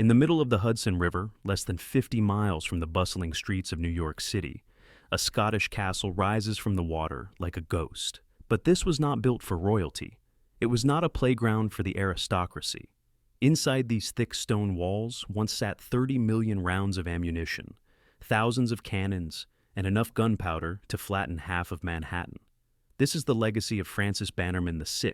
In the middle of the Hudson River, less than 50 miles from the bustling streets of New York City, a Scottish castle rises from the water like a ghost. But this was not built for royalty. It was not a playground for the aristocracy. Inside these thick stone walls once sat 30 million rounds of ammunition, thousands of cannons, and enough gunpowder to flatten half of Manhattan. This is the legacy of Francis Bannerman VI,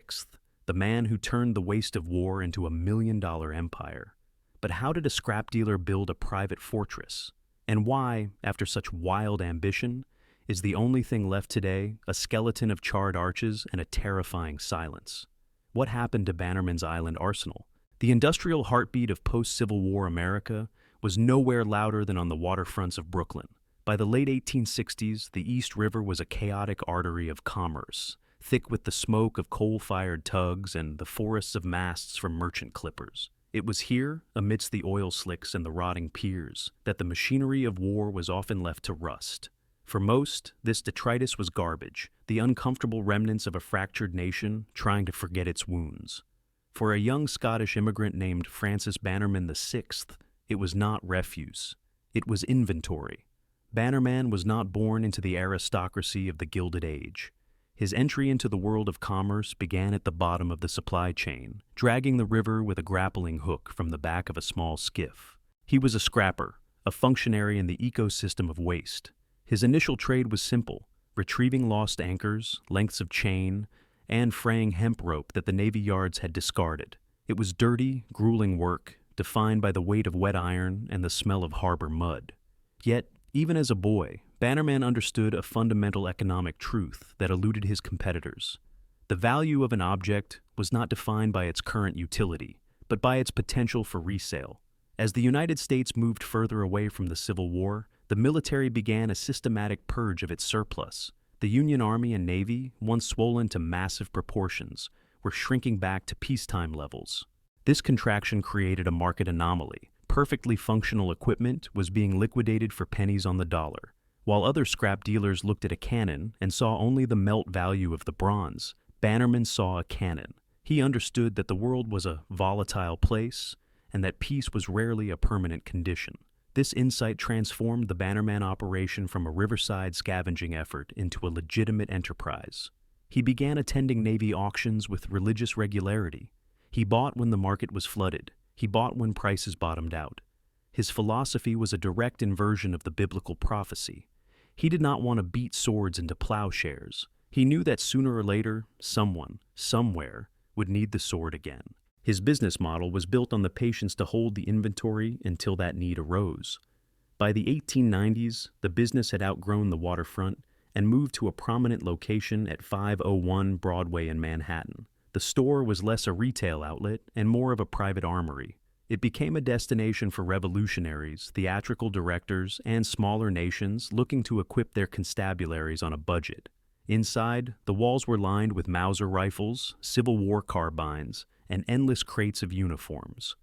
the man who turned the waste of war into a $1 million empire. But how did a scrap dealer build a private fortress? And why, after such wild ambition, is the only thing left today a skeleton of charred arches and a terrifying silence? What happened to Bannerman's Island arsenal? The industrial heartbeat of post-Civil War America was nowhere louder than on the waterfronts of Brooklyn. By the late 1860s, the East River was a chaotic artery of commerce, thick with the smoke of coal-fired tugs and the forests of masts from merchant clippers. It was here, amidst the oil slicks and the rotting piers, that the machinery of war was often left to rust. For most, this detritus was garbage, the uncomfortable remnants of a fractured nation trying to forget its wounds. For a young Scottish immigrant named Francis Bannerman VI, it was not refuse. It was inventory. Bannerman was not born into the aristocracy of the Gilded Age. His entry into the world of commerce began at the bottom of the supply chain, dragging the river with a grappling hook from the back of a small skiff. He was a scrapper, a functionary in the ecosystem of waste. His initial trade was simple: retrieving lost anchors, lengths of chain, and fraying hemp rope that the Navy yards had discarded. It was dirty, grueling work, defined by the weight of wet iron and the smell of harbor mud. Yet, even as a boy, Bannerman understood a fundamental economic truth that eluded his competitors. The value of an object was not defined by its current utility, but by its potential for resale. As the United States moved further away from the Civil War, the military began a systematic purge of its surplus. The Union Army and Navy, once swollen to massive proportions, were shrinking back to peacetime levels. This contraction created a market anomaly. Perfectly functional equipment was being liquidated for pennies on the dollar. While other scrap dealers looked at a cannon and saw only the melt value of the bronze, Bannerman saw a cannon. He understood that the world was a volatile place and that peace was rarely a permanent condition. This insight transformed the Bannerman operation from a riverside scavenging effort into a legitimate enterprise. He began attending Navy auctions with religious regularity. He bought when the market was flooded. He bought when prices bottomed out. His philosophy was a direct inversion of the biblical prophecy. He did not want to beat swords into plowshares. He knew that sooner or later, someone, somewhere, would need the sword again. His business model was built on the patience to hold the inventory until that need arose. By the 1890s, the business had outgrown the waterfront and moved to a prominent location at 501 Broadway in Manhattan. The store was less a retail outlet and more of a private armory. It became a destination for revolutionaries, theatrical directors, and smaller nations looking to equip their constabularies on a budget. Inside, the walls were lined with Mauser rifles, Civil War carbines, and endless crates of uniforms.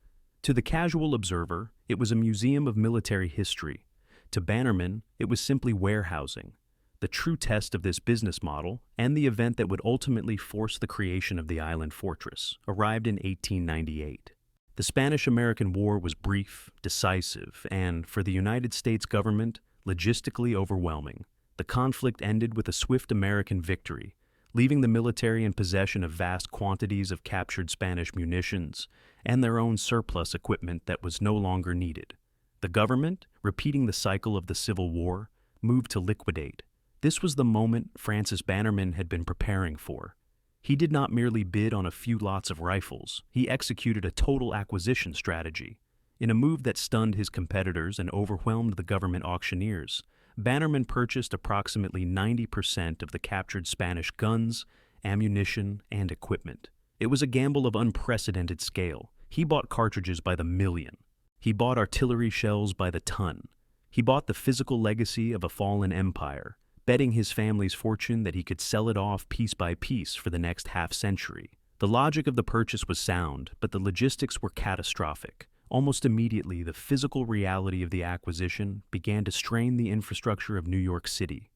To the casual observer, it was a museum of military history. To Bannerman, it was simply warehousing. The true test of this business model, and the event that would ultimately force the creation of the island fortress, arrived in 1898. The Spanish-American War was brief, decisive, and, for the United States government, logistically overwhelming. The conflict ended with a swift American victory, leaving the military in possession of vast quantities of captured Spanish munitions and their own surplus equipment that was no longer needed. The government, repeating the cycle of the Civil War, moved to liquidate. This was the moment Francis Bannerman had been preparing for. He did not merely bid on a few lots of rifles. He executed a total acquisition strategy. In a move that stunned his competitors and overwhelmed the government auctioneers, Bannerman purchased approximately 90% of the captured Spanish guns, ammunition, and equipment. It was a gamble of unprecedented scale. He bought cartridges by the million. He bought artillery shells by the ton. He bought the physical legacy of a fallen empire, betting his family's fortune that he could sell it off piece by piece for the next half-century. The logic of the purchase was sound, but the logistics were catastrophic. Almost immediately, the physical reality of the acquisition began to strain the infrastructure of New York City.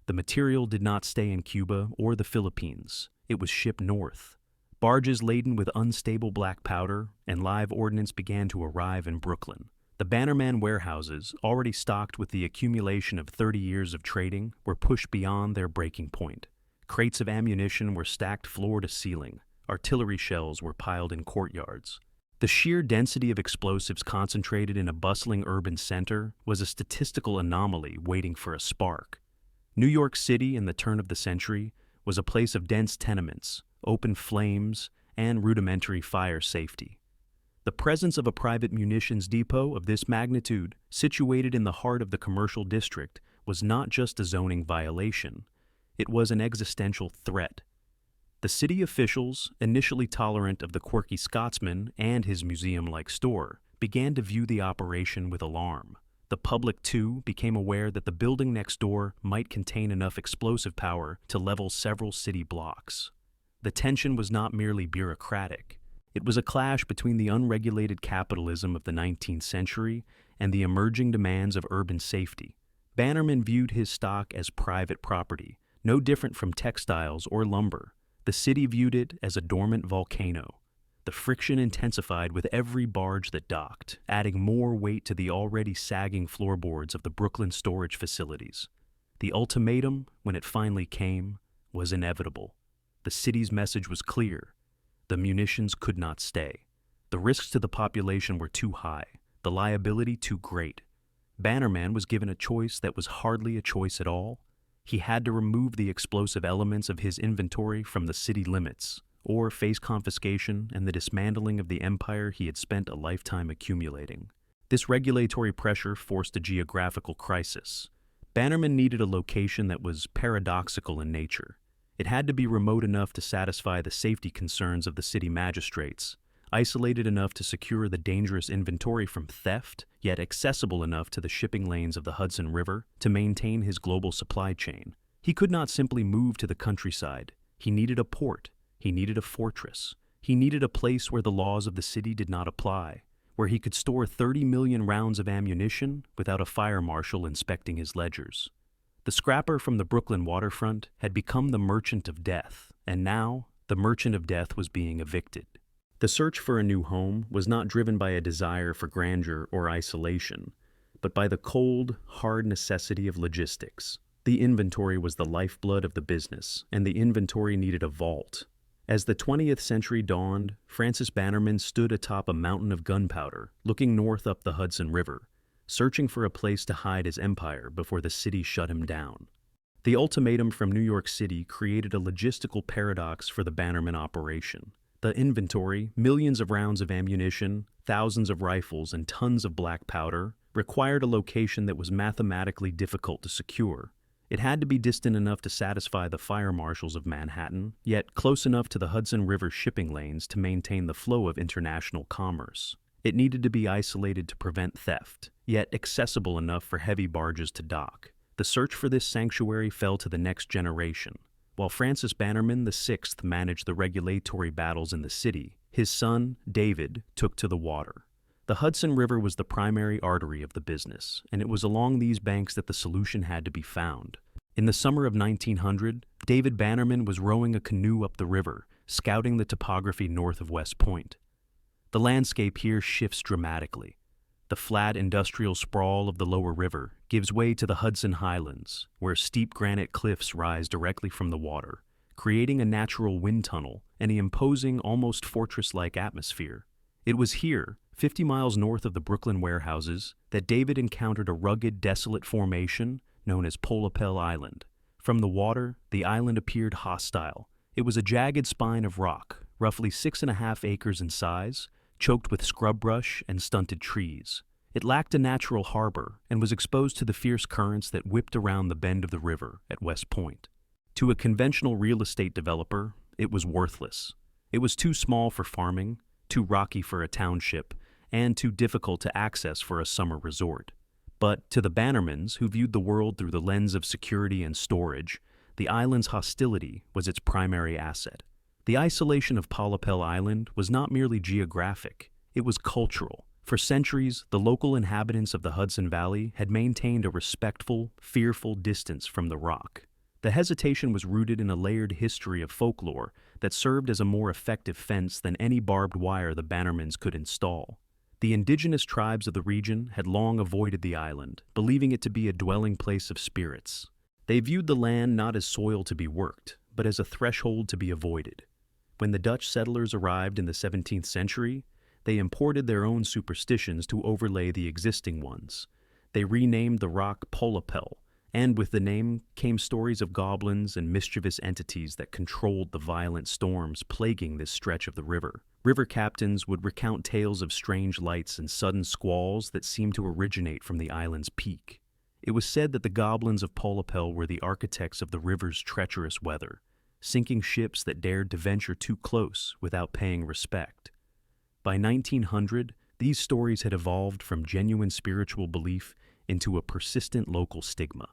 The material did not stay in Cuba or the Philippines. It was shipped north. Barges laden with unstable black powder and live ordnance began to arrive in Brooklyn. The Bannerman warehouses, already stocked with the accumulation of 30 years of trading, were pushed beyond their breaking point. Crates of ammunition were stacked floor to ceiling. Artillery shells were piled in courtyards. The sheer density of explosives concentrated in a bustling urban center was a statistical anomaly waiting for a spark. New York City in the turn of the century was a place of dense tenements, open flames, and rudimentary fire safety. The presence of a private munitions depot of this magnitude, situated in the heart of the commercial district, was not just a zoning violation. It was an existential threat. The city officials, initially tolerant of the quirky Scotsman and his museum-like store, began to view the operation with alarm. The public, too, became aware that the building next door might contain enough explosive power to level several city blocks. The tension was not merely bureaucratic. It was a clash between the unregulated capitalism of the 19th century and the emerging demands of urban safety. Bannerman viewed his stock as private property, no different from textiles or lumber. The city viewed it as a dormant volcano. The friction intensified with every barge that docked, adding more weight to the already sagging floorboards of the Brooklyn storage facilities. The ultimatum, when it finally came, was inevitable. The city's message was clear. The munitions could not stay. The risks to the population were too high, the liability too great. Bannerman was given a choice that was hardly a choice at all. He had to remove the explosive elements of his inventory from the city limits, or face confiscation and the dismantling of the empire he had spent a lifetime accumulating. This regulatory pressure forced a geographical crisis. Bannerman needed a location that was paradoxical in nature. It had to be remote enough to satisfy the safety concerns of the city magistrates, isolated enough to secure the dangerous inventory from theft, yet accessible enough to the shipping lanes of the Hudson River to maintain his global supply chain. He could not simply move to the countryside. He needed a port. He needed a fortress. He needed a place where the laws of the city did not apply, where he could store 30 million rounds of ammunition without a fire marshal inspecting his ledgers. The scrapper from the Brooklyn waterfront had become the merchant of death, and now the merchant of death was being evicted. The search for a new home was not driven by a desire for grandeur or isolation, but by the cold, hard necessity of logistics. The inventory was the lifeblood of the business, and the inventory needed a vault. As the 20th century dawned, Francis Bannerman stood atop a mountain of gunpowder, looking north up the Hudson River, searching for a place to hide his empire before the city shut him down. The ultimatum from New York City created a logistical paradox for the Bannerman operation. The inventory, millions of rounds of ammunition, thousands of rifles, and tons of black powder, required a location that was mathematically difficult to secure. It had to be distant enough to satisfy the fire marshals of Manhattan, yet close enough to the Hudson River shipping lanes to maintain the flow of international commerce. It needed to be isolated to prevent theft, yet accessible enough for heavy barges to dock. The search for this sanctuary fell to the next generation. While Francis Bannerman VI managed the regulatory battles in the city, his son, David, took to the water. The Hudson River was the primary artery of the business, and it was along these banks that the solution had to be found. In the summer of 1900, David Bannerman was rowing a canoe up the river, scouting the topography north of West Point. The landscape here shifts dramatically. The flat industrial sprawl of the lower river gives way to the Hudson Highlands, where steep granite cliffs rise directly from the water, creating a natural wind tunnel and an imposing, almost fortress-like atmosphere. It was here, 50 miles north of the Brooklyn warehouses, that David encountered a rugged, desolate formation known as Polapel Island. From the water, the island appeared hostile. It was a jagged spine of rock, roughly 6.5 acres in size, choked with scrub brush and stunted trees. It lacked a natural harbor and was exposed to the fierce currents that whipped around the bend of the river at West Point. To a conventional real estate developer, it was worthless. It was too small for farming, too rocky for a township, and too difficult to access for a summer resort. But to the Bannermans, who viewed the world through the lens of security and storage, the island's hostility was its primary asset. The isolation of Polapel Island was not merely geographic, it was cultural. For centuries, the local inhabitants of the Hudson Valley had maintained a respectful, fearful distance from the rock. The hesitation was rooted in a layered history of folklore that served as a more effective fence than any barbed wire the Bannermans could install. The indigenous tribes of the region had long avoided the island, believing it to be a dwelling place of spirits. They viewed the land not as soil to be worked, but as a threshold to be avoided. When the Dutch settlers arrived in the 17th century, they imported their own superstitions to overlay the existing ones. They renamed the rock Polapel, and with the name came stories of goblins and mischievous entities that controlled the violent storms plaguing this stretch of the river. River captains would recount tales of strange lights and sudden squalls that seemed to originate from the island's peak. It was said that the goblins of Polapel were the architects of the river's treacherous weather, sinking ships that dared to venture too close without paying respect. By 1900, these stories had evolved from genuine spiritual belief into a persistent local stigma.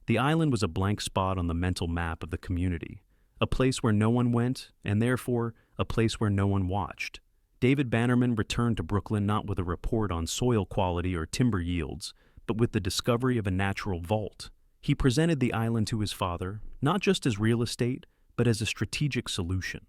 The island was a blank spot on the mental map of the community, a place where no one went, and therefore a place where no one watched. David Bannerman returned to Brooklyn not with a report on soil quality or timber yields, but with the discovery of a natural vault. He presented the island to his father, not just as real estate, but as a strategic solution.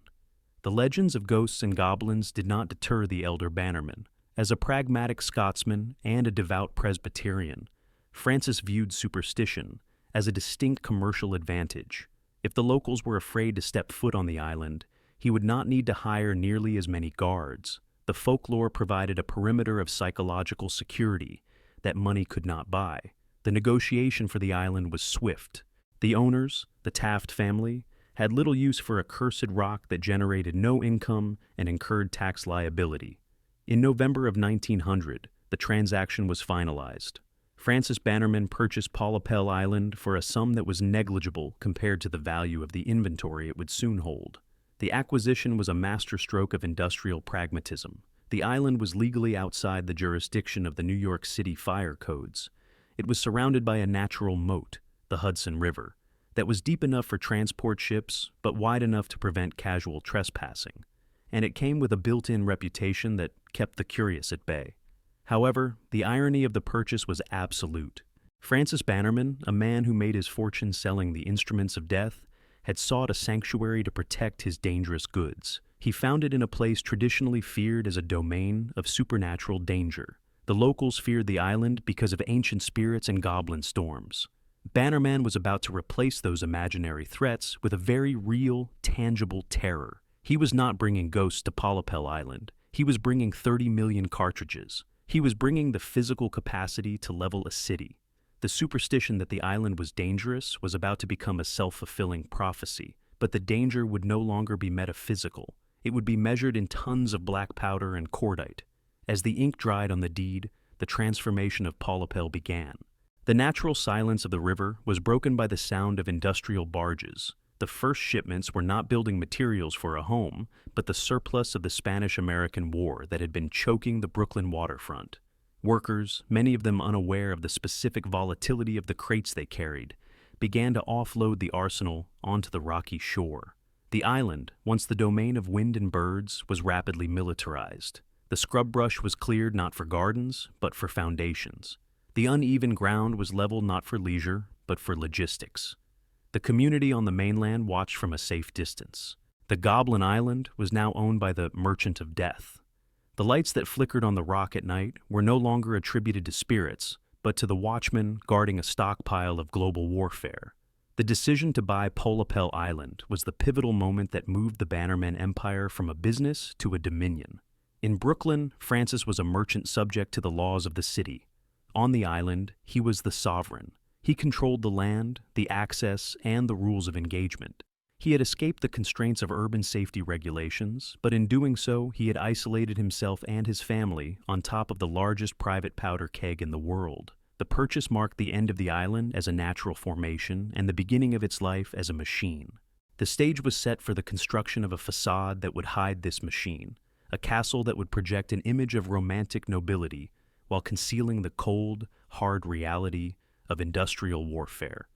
The legends of ghosts and goblins did not deter the elder Bannerman. As a pragmatic Scotsman and a devout Presbyterian, Francis viewed superstition as a distinct commercial advantage. If the locals were afraid to step foot on the island, he would not need to hire nearly as many guards. The folklore provided a perimeter of psychological security that money could not buy. The negotiation for the island was swift. The owners, the Taft family, had little use for a cursed rock that generated no income and incurred tax liability. In November of 1900, the transaction was finalized. Francis Bannerman purchased Polapel Island for a sum that was negligible compared to the value of the inventory it would soon hold. The acquisition was a masterstroke of industrial pragmatism. The island was legally outside the jurisdiction of the New York City fire codes. It was surrounded by a natural moat, the Hudson River, that was deep enough for transport ships but wide enough to prevent casual trespassing. And it came with a built-in reputation that kept the curious at bay. However, the irony of the purchase was absolute. Francis Bannerman, a man who made his fortune selling the instruments of death, had sought a sanctuary to protect his dangerous goods. He found it in a place traditionally feared as a domain of supernatural danger. The locals feared the island because of ancient spirits and goblin storms. Bannerman was about to replace those imaginary threats with a very real, tangible terror. He was not bringing ghosts to Polapel Island. He was bringing 30 million cartridges. He was bringing the physical capacity to level a city. The superstition that the island was dangerous was about to become a self-fulfilling prophecy, but the danger would no longer be metaphysical. It would be measured in tons of black powder and cordite. As the ink dried on the deed, the transformation of Polapel began. The natural silence of the river was broken by the sound of industrial barges. The first shipments were not building materials for a home, but the surplus of the Spanish-American War that had been choking the Brooklyn waterfront. Workers, many of them unaware of the specific volatility of the crates they carried, began to offload the arsenal onto the rocky shore. The island, once the domain of wind and birds, was rapidly militarized. The scrub brush was cleared not for gardens, but for foundations. The uneven ground was leveled not for leisure, but for logistics. The community on the mainland watched from a safe distance. The Goblin Island was now owned by the Merchant of Death. The lights that flickered on the rock at night were no longer attributed to spirits, but to the watchman guarding a stockpile of global warfare. The decision to buy Polapel Island was the pivotal moment that moved the Bannerman Empire from a business to a dominion. In Brooklyn, Francis was a merchant subject to the laws of the city. On the island, he was the sovereign. He controlled the land, the access, and the rules of engagement. He had escaped the constraints of urban safety regulations, but in doing so, he had isolated himself and his family on top of the largest private powder keg in the world. The purchase marked the end of the island as a natural formation and the beginning of its life as a machine. The stage was set for the construction of a facade that would hide this machine, a castle that would project an image of romantic nobility while concealing the cold, hard reality of industrial warfare.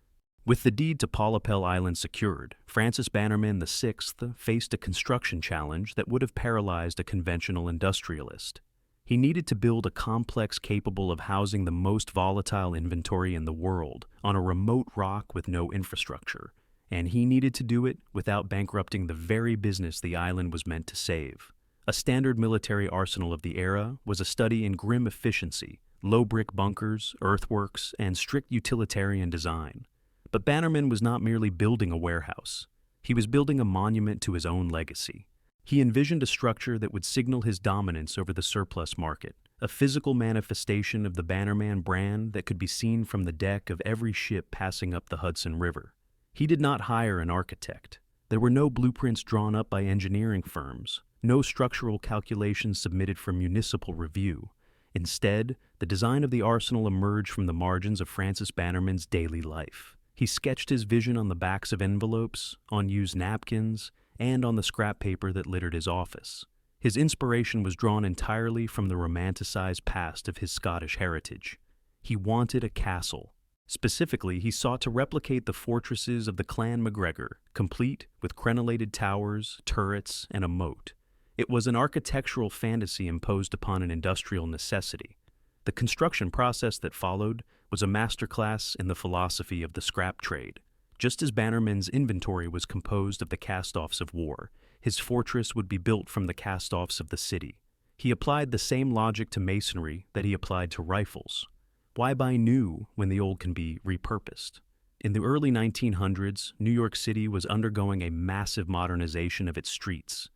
With the deed to Polapel Island secured, Francis Bannerman VI faced a construction challenge that would have paralyzed a conventional industrialist. He needed to build a complex capable of housing the most volatile inventory in the world on a remote rock with no infrastructure. and he needed to do it without bankrupting the very business the island was meant to save. A standard military arsenal of the era was a study in grim efficiency, low brick bunkers, earthworks, and strict utilitarian design. But Bannerman was not merely building a warehouse. He was building a monument to his own legacy. He envisioned a structure that would signal his dominance over the surplus market, a physical manifestation of the Bannerman brand that could be seen from the deck of every ship passing up the Hudson River. He did not hire an architect. There were no blueprints drawn up by engineering firms, no structural calculations submitted for municipal review. Instead, the design of the arsenal emerged from the margins of Francis Bannerman's daily life. He sketched his vision on the backs of envelopes, on used napkins, and on the scrap paper that littered his office. His inspiration was drawn entirely from the romanticized past of his Scottish heritage. He wanted a castle. Specifically, he sought to replicate the fortresses of the Clan MacGregor, complete with crenellated towers, turrets, and a moat. It was an architectural fantasy imposed upon an industrial necessity. The construction process that followed was a masterclass in the philosophy of the scrap trade. Just as Bannerman's inventory was composed of the cast-offs of war, his fortress would be built from the cast-offs of the city. He applied the same logic to masonry that he applied to rifles. Why buy new when the old can be repurposed? In the early 1900s, New York City was undergoing a massive modernization of its streets.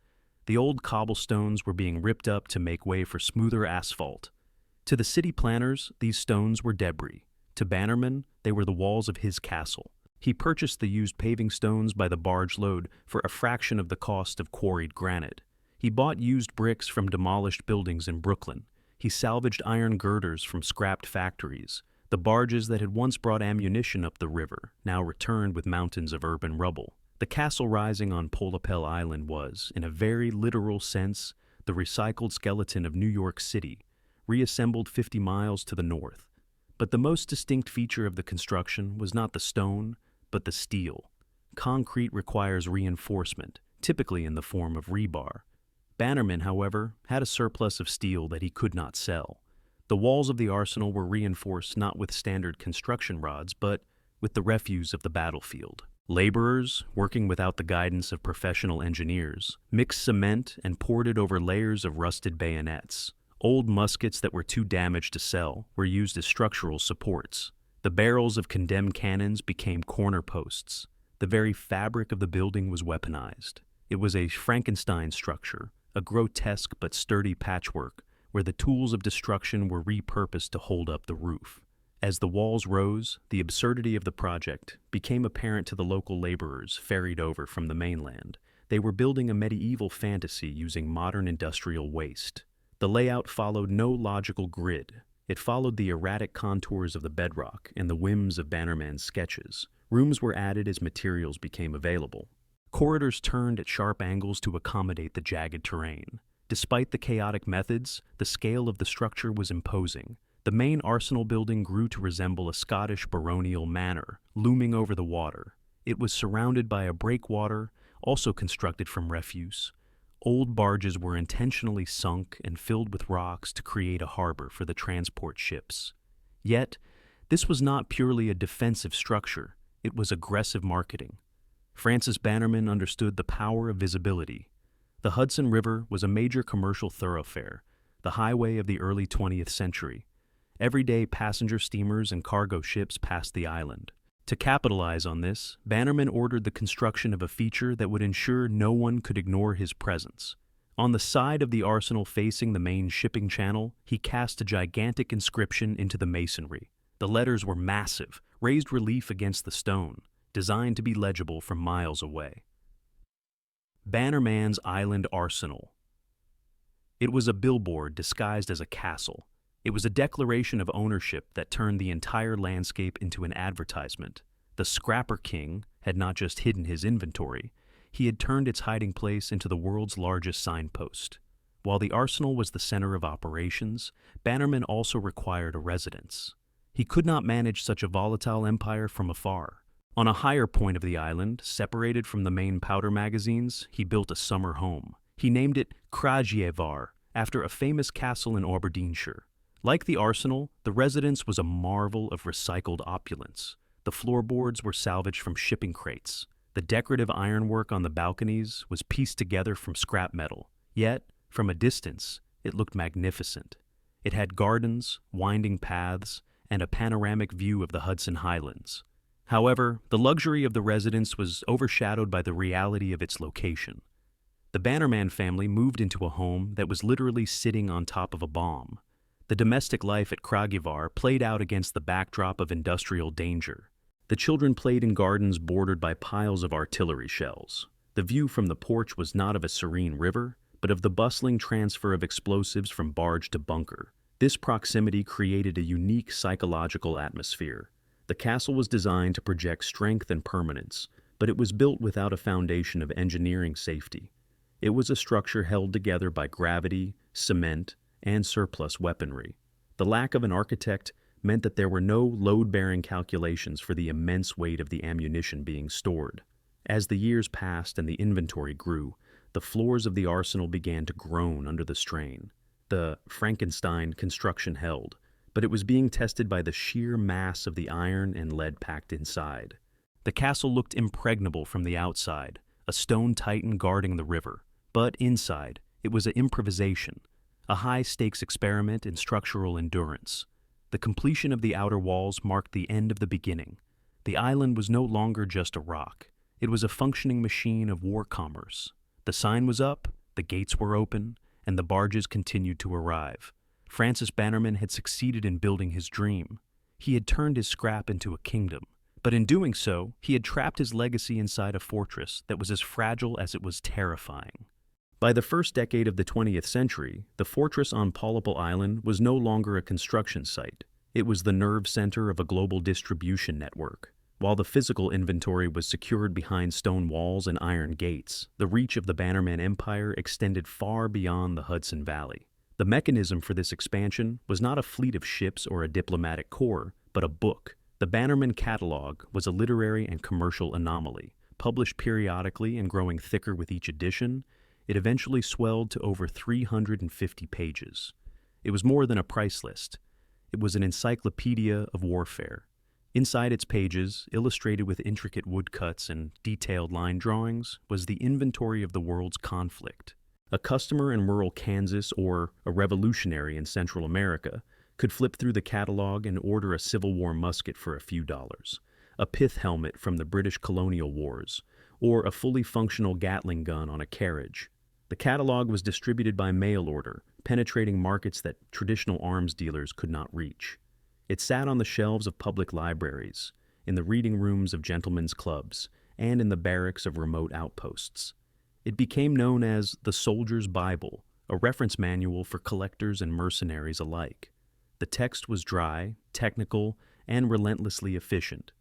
The old cobblestones were being ripped up to make way for smoother asphalt. To the city planners, these stones were debris. To Bannerman, they were the walls of his castle. He purchased the used paving stones by the barge load for a fraction of the cost of quarried granite. He bought used bricks from demolished buildings in Brooklyn. He salvaged iron girders from scrapped factories. The barges that had once brought ammunition up the river now returned with mountains of urban rubble. The castle rising on Polapel Island was, in a very literal sense, the recycled skeleton of New York City, reassembled 50 miles to the north. But the most distinct feature of the construction was not the stone, but the steel. Concrete requires reinforcement, typically in the form of rebar. Bannerman, however, had a surplus of steel that he could not sell. The walls of the arsenal were reinforced not with standard construction rods, but with the refuse of the battlefield. Laborers, working without the guidance of professional engineers, mixed cement and poured it over layers of rusted bayonets. Old muskets that were too damaged to sell were used as structural supports. The barrels of condemned cannons became corner posts. The very fabric of the building was weaponized. It was a Frankenstein structure, a grotesque but sturdy patchwork where the tools of destruction were repurposed to hold up the roof. As the walls rose, the absurdity of the project became apparent to the local laborers ferried over from the mainland. They were building a medieval fantasy using modern industrial waste. The layout followed no logical grid. It followed the erratic contours of the bedrock and the whims of Bannerman's sketches. Rooms were added as materials became available. Corridors turned at sharp angles to accommodate the jagged terrain. Despite the chaotic methods, the scale of the structure was imposing. The main arsenal building grew to resemble a Scottish baronial manor, looming over the water. It was surrounded by a breakwater, also constructed from refuse. Old barges were intentionally sunk and filled with rocks to create a harbor for the transport ships. Yet, this was not purely a defensive structure. It was aggressive marketing. Francis Bannerman understood the power of visibility. The Hudson River was a major commercial thoroughfare, the highway of the early 20th century. Everyday passenger steamers and cargo ships passed the island. To capitalize on this, Bannerman ordered the construction of a feature that would ensure no one could ignore his presence. On the side of the arsenal facing the main shipping channel, he cast a gigantic inscription into the masonry. The letters were massive, raised relief against the stone, designed to be legible from miles away. Bannerman's Island Arsenal. It was a billboard disguised as a castle. It was a declaration of ownership that turned the entire landscape into an advertisement. The Scrapper King had not just hidden his inventory, he had turned its hiding place into the world's largest signpost. While the arsenal was the center of operations, Bannerman also required a residence. He could not manage such a volatile empire from afar. On a higher point of the island, separated from the main powder magazines, he built a summer home. He named it Cragievar, after a famous castle in Aberdeenshire. Like the arsenal, the residence was a marvel of recycled opulence. The floorboards were salvaged from shipping crates. The decorative ironwork on the balconies was pieced together from scrap metal, yet, from a distance, it looked magnificent. It had gardens, winding paths, and a panoramic view of the Hudson Highlands. However, the luxury of the residence was overshadowed by the reality of its location. The Bannerman family moved into a home that was literally sitting on top of a bomb. The domestic life at Kragujevar played out against the backdrop of industrial danger. The children played in gardens bordered by piles of artillery shells. The view from the porch was not of a serene river, but of the bustling transfer of explosives from barge to bunker. This proximity created a unique psychological atmosphere. The castle was designed to project strength and permanence, but it was built without a foundation of engineering safety. It was a structure held together by gravity, cement, and surplus weaponry. The lack of an architect meant that there were no load-bearing calculations for the immense weight of the ammunition being stored. As the years passed and the inventory grew, the floors of the arsenal began to groan under the strain. The Frankenstein construction held, but it was being tested by the sheer mass of the iron and lead packed inside. The castle looked impregnable from the outside, a stone titan guarding the river. But inside, it was an improvisation, a high-stakes experiment in structural endurance. The completion of the outer walls marked the end of the beginning. The island was no longer just a rock. It was a functioning machine of war commerce. The sign was up, the gates were open, and the barges continued to arrive. Francis Bannerman had succeeded in building his dream. He had turned his scrap into a kingdom. But in doing so, he had trapped his legacy inside a fortress that was as fragile as it was terrifying. By the first decade of the 20th century, the fortress on Polypal Island was no longer a construction site. It was the nerve center of a global distribution network. While the physical inventory was secured behind stone walls and iron gates, the reach of the Bannerman Empire extended far beyond the Hudson Valley. The mechanism for this expansion was not a fleet of ships or a diplomatic corps, but a book. The Bannerman catalog was a literary and commercial anomaly. Published periodically and growing thicker with each edition, it eventually swelled to over 350 pages. It was more than a price list. It was an encyclopedia of warfare. Inside its pages, illustrated with intricate woodcuts and detailed line drawings, was the inventory of the world's conflict. A customer in rural Kansas or a revolutionary in Central America could flip through the catalog and order a Civil War musket for a few dollars, a pith helmet from the British colonial wars, or a fully functional Gatling gun on a carriage. The catalog was distributed by mail order, penetrating markets that traditional arms dealers could not reach. It sat on the shelves of public libraries, in the reading rooms of gentlemen's clubs, and in the barracks of remote outposts. It became known as the Soldier's Bible, a reference manual for collectors and mercenaries alike. The text was dry, technical, and relentlessly efficient.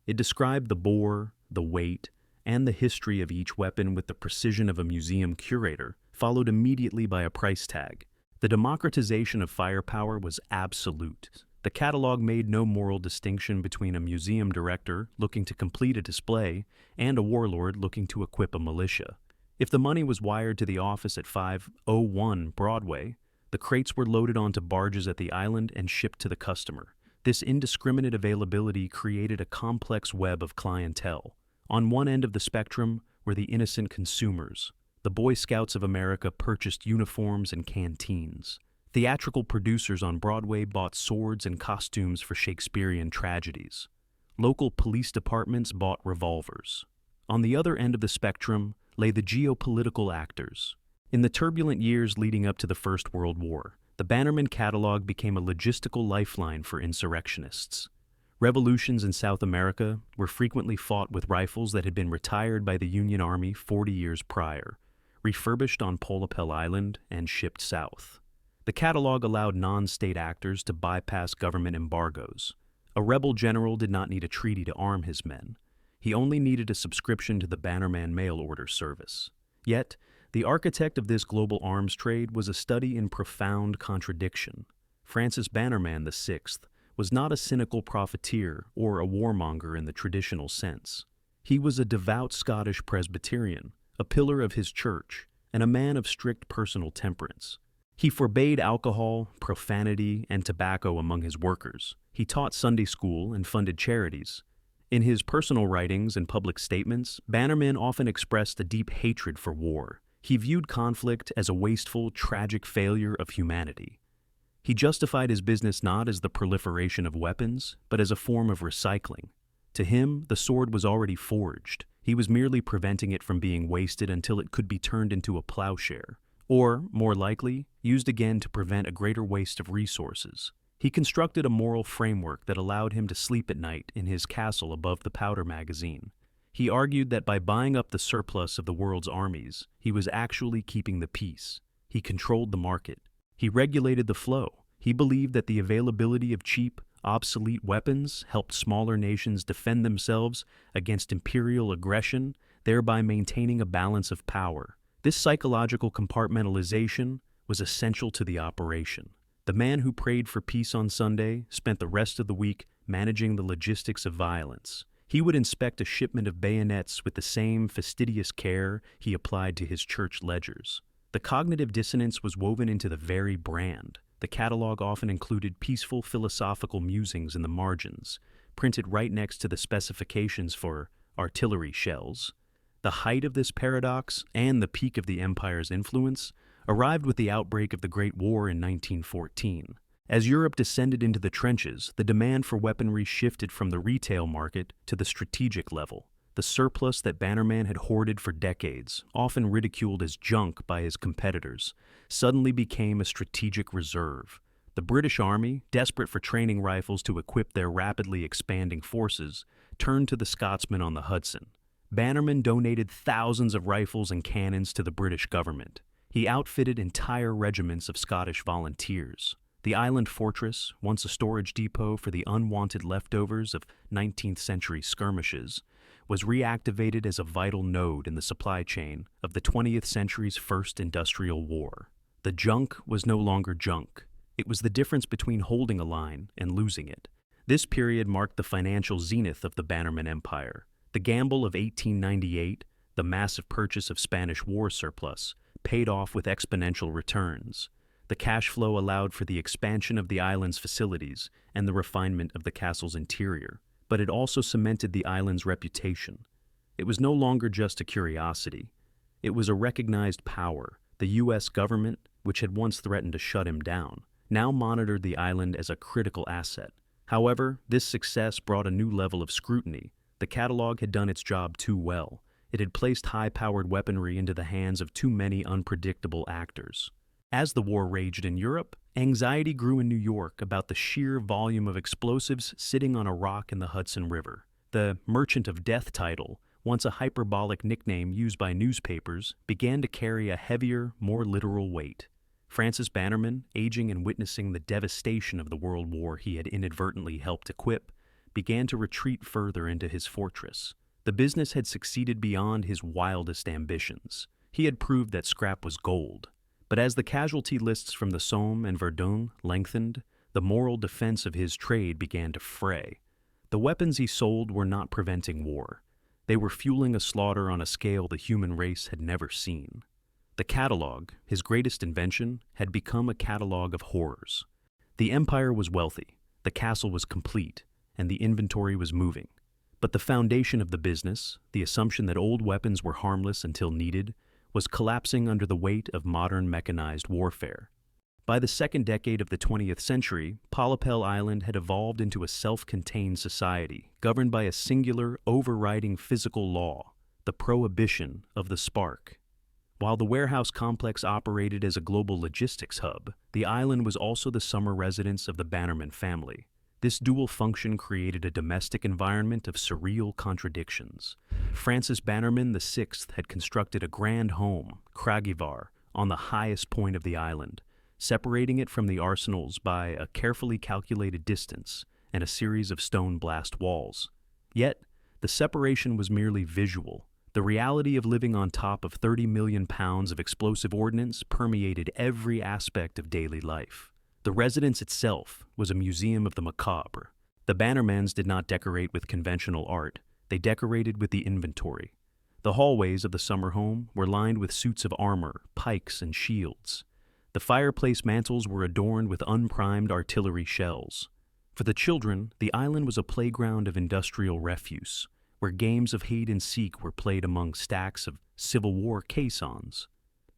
It described the bore, the weight, and the history of each weapon with the precision of a museum curator, followed immediately by a price tag. The democratization of firepower was absolute. The catalog made no moral distinction between a museum director looking to complete a display and a warlord looking to equip a militia. If the money was wired to the office at 501 Broadway, the crates were loaded onto barges at the island and shipped to the customer. This indiscriminate availability created a complex web of clientele. On one end of the spectrum were the innocent consumers. The Boy Scouts of America purchased uniforms and canteens. Theatrical producers on Broadway bought swords and costumes for Shakespearean tragedies. Local police departments bought revolvers. On the other end of the spectrum lay the geopolitical actors. In the turbulent years leading up to the First World War, the Bannerman catalog became a logistical lifeline for insurrectionists. Revolutions in South America were frequently fought with rifles that had been retired by the Union Army 40 years prior, refurbished on Polypal Island, and shipped south. The catalog allowed non-state actors to bypass government embargoes. A rebel general did not need a treaty to arm his men. He only needed a subscription to the Bannerman mail order service. Yet, the architect of this global arms trade was a study in profound contradiction. Francis Bannerman VI was not a cynical profiteer or a warmonger in the traditional sense. He was a devout Scottish Presbyterian, a pillar of his church, and a man of strict personal temperance. He forbade alcohol, profanity, and tobacco among his workers. He taught Sunday school and funded charities. In his personal writings and public statements, Bannerman often expressed a deep hatred for war. He viewed conflict as a wasteful, tragic failure of humanity. He justified his business not as the proliferation of weapons, but as a form of recycling. To him, the sword was already forged. He was merely preventing it from being wasted until it could be turned into a plowshare, or, more likely, used again to prevent a greater waste of resources. He constructed a moral framework that allowed him to sleep at night in his castle above the powder magazine. He argued that by buying up the surplus of the world's armies, he was actually keeping the peace. He controlled the market. He regulated the flow. He believed that the availability of cheap, obsolete weapons helped smaller nations defend themselves against imperial aggression, thereby maintaining a balance of power. This psychological compartmentalization was essential to the operation. The man who prayed for peace on Sunday spent the rest of the week managing the logistics of violence. He would inspect a shipment of bayonets with the same fastidious care he applied to his church ledgers. The cognitive dissonance was woven into the very brand. The catalog often included peaceful philosophical musings in the margins, printed right next to the specifications for artillery shells. The height of this paradox, and the peak of the empire's influence, arrived with the outbreak of the Great War in 1914. As Europe descended into the trenches, the demand for weaponry shifted from the retail market to the strategic level. The surplus that Bannerman had hoarded for decades, often ridiculed as junk by his competitors, suddenly became a strategic reserve. The British Army, desperate for training rifles to equip their rapidly expanding forces, turned to the Scotsmen on the Hudson. Bannerman donated thousands of rifles and cannons to the British government. He outfitted entire regiments of Scottish volunteers. The island fortress, once a storage depot for the unwanted leftovers of 19th century skirmishes, was reactivated as a vital node in the supply chain of the 20th century's first industrial war. The junk was no longer junk. It was the difference between holding a line and losing it. This period marked the financial zenith of the Bannerman Empire. The gamble of 1898, the massive purchase of Spanish war surplus, paid off with exponential returns. The cash flow allowed for the expansion of the island's facilities and the refinement of the castle's interior, but it also cemented the island's reputation. It was no longer just a curiosity. It was a recognized power. The U.S. government, which had once threatened to shut him down, now monitored the island as a critical asset. However, this success brought a new level of scrutiny. The catalog had done its job too well. It had placed high-powered weaponry into the hands of too many unpredictable actors. As the war raged in Europe, anxiety grew in New York about the sheer volume of explosives sitting on a rock in the Hudson River. The Merchant of Death title, once a hyperbolic nickname used by newspapers, began to carry a heavier, more literal weight. Francis Bannerman, aging and witnessing the devastation of the World War he had inadvertently helped equip, began to retreat further into his fortress. The business had succeeded beyond his wildest ambitions. He had proved that scrap was gold. But as the casualty lists from the Somme and Verdun lengthened, the moral defense of his trade began to fray. The weapons he sold were not preventing war. They were fueling a slaughter on a scale the human race had never seen. The catalog, his greatest invention, had become a catalog of horrors. The empire was wealthy, the castle was complete, and the inventory was moving. But the foundation of the business, the assumption that old weapons were harmless until needed, was collapsing under the weight of modern mechanized warfare. By the second decade of the 20th century, Polypel Island had evolved into a self-contained society, governed by a singular, overriding physical law, the prohibition of the spark. While the warehouse complex operated as a global logistics hub, the island was also the summer residence of the Bannerman family. This dual function created a domestic environment of surreal contradictions. Francis Bannerman VI had constructed a grand home, Kragivar, on the highest point of the island, separating it from the arsenals by a carefully calculated distance and a series of stone blast walls. Yet, the separation was merely visual. The reality of living on top of 30 million pounds of explosive ordnance permeated every aspect of daily life. The residence itself was a museum of the macabre. The Bannermans did not decorate with conventional art. They decorated with the inventory. The hallways of the summer home were lined with suits of armor, pikes, and shields. The fireplace mantels were adorned with unprimed artillery shells. For the children, the island was a playground of industrial refuse, where games of hide and seek were played among stacks of Civil War caissons.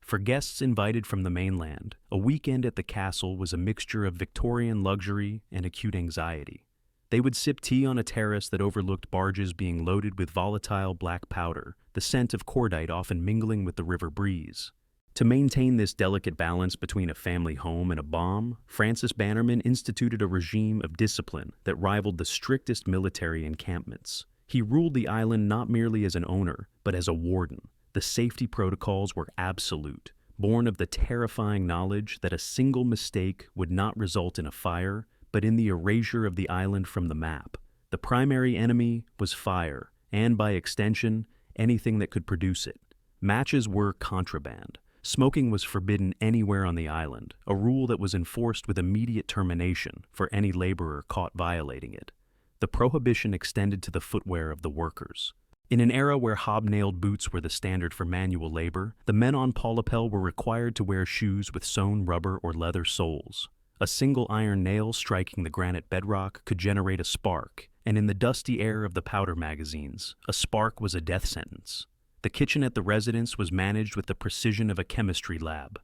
For guests invited from the mainland, a weekend at the castle was a mixture of Victorian luxury and acute anxiety. They would sip tea on a terrace that overlooked barges being loaded with volatile black powder, the scent of cordite often mingling with the river breeze. To maintain this delicate balance between a family home and a bomb, Francis Bannerman instituted a regime of discipline that rivaled the strictest military encampments. He ruled the island not merely as an owner, but as a warden. The safety protocols were absolute, born of the terrifying knowledge that a single mistake would not result in a fire, but in the erasure of the island from the map. The primary enemy was fire, and by extension, anything that could produce it. Matches were contraband. Smoking was forbidden anywhere on the island, a rule that was enforced with immediate termination for any laborer caught violating it. The prohibition extended to the footwear of the workers. In an era where hobnailed boots were the standard for manual labor, the men on Polapel were required to wear shoes with sewn rubber or leather soles. A single iron nail striking the granite bedrock could generate a spark, and in the dusty air of the powder magazines, a spark was a death sentence. The kitchen at the residence was managed with the precision of a chemistry lab.